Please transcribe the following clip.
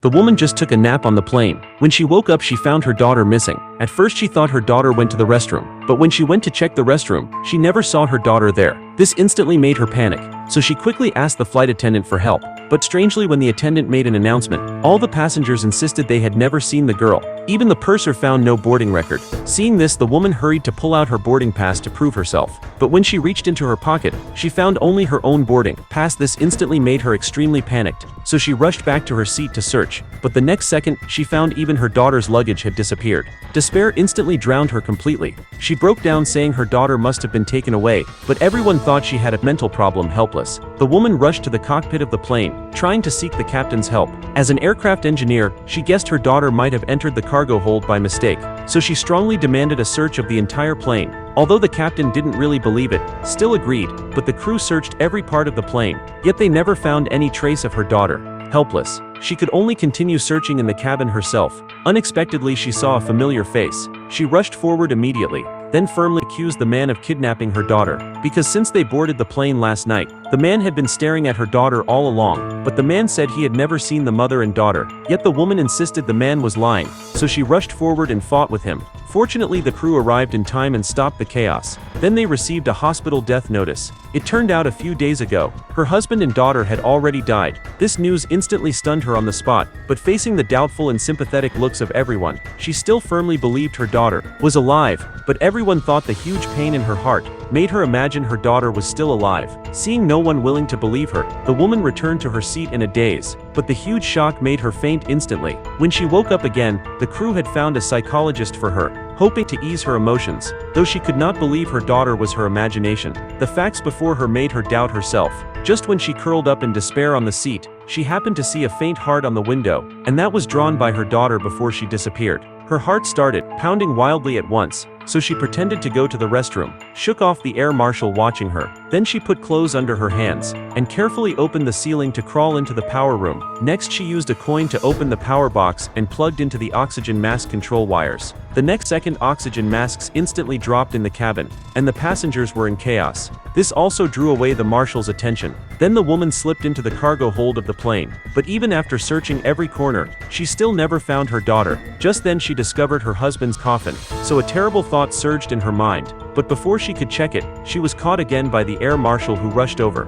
The woman just took a nap on the plane. When she woke up, she found her daughter missing. At first she thought her daughter went to the restroom, but when she went to check the restroom, she never saw her daughter there. This instantly made her panic, so she quickly asked the flight attendant for help. But strangely, when the attendant made an announcement, all the passengers insisted they had never seen the girl. Even the purser found no boarding record. Seeing this, the woman hurried to pull out her boarding pass to prove herself. But when she reached into her pocket, she found only her own boarding pass. This instantly made her extremely panicked, so she rushed back to her seat to search. But the next second, she found even her daughter's luggage had disappeared. Despair instantly drowned her completely. She broke down, saying her daughter must have been taken away, but everyone thought she had a mental problem. Helpless, the woman rushed to the cockpit of the plane, trying to seek the captain's help. As an aircraft engineer, she guessed her daughter might have entered the cargo hold by mistake, so she strongly demanded a search of the entire plane. Although the captain didn't really believe it, still agreed, but the crew searched every part of the plane, yet they never found any trace of her daughter. Helpless, she could only continue searching in the cabin herself. Unexpectedly, she saw a familiar face. She rushed forward immediately, then firmly accused the man of kidnapping her daughter, because since they boarded the plane last night, the man had been staring at her daughter all along. But the man said he had never seen the mother and daughter, yet the woman insisted the man was lying, so she rushed forward and fought with him. Fortunately, the crew arrived in time and stopped the chaos. Then they received a hospital death notice. It turned out a few days ago, her husband and daughter had already died. This news instantly stunned her on the spot, but facing the doubtful and sympathetic looks of everyone, she still firmly believed her daughter was alive. But everyone thought the huge pain in her heart made her imagine her daughter was still alive. Seeing no one willing to believe her, the woman returned to her seat in a daze, but the huge shock made her faint instantly. When she woke up again, the crew had found a psychologist for her, hoping to ease her emotions, though she could not believe her daughter was her imagination. The facts before her made her doubt herself. Just when she curled up in despair on the seat, she happened to see a faint heart on the window, and that was drawn by her daughter before she disappeared. Her heart started pounding wildly at once, so she pretended to go to the restroom, shook off the air marshal watching her. Then she put clothes under her hands, and carefully opened the ceiling to crawl into the power room. Next, she used a coin to open the power box and plugged into the oxygen mask control wires. The next second, oxygen masks instantly dropped in the cabin, and the passengers were in chaos. This also drew away the marshal's attention. Then the woman slipped into the cargo hold of the plane, but even after searching every corner, she still never found her daughter. Just then she discovered her husband's coffin, so a terrible thought surged in her mind. But before she could check it, she was caught again by the air marshal, who rushed over.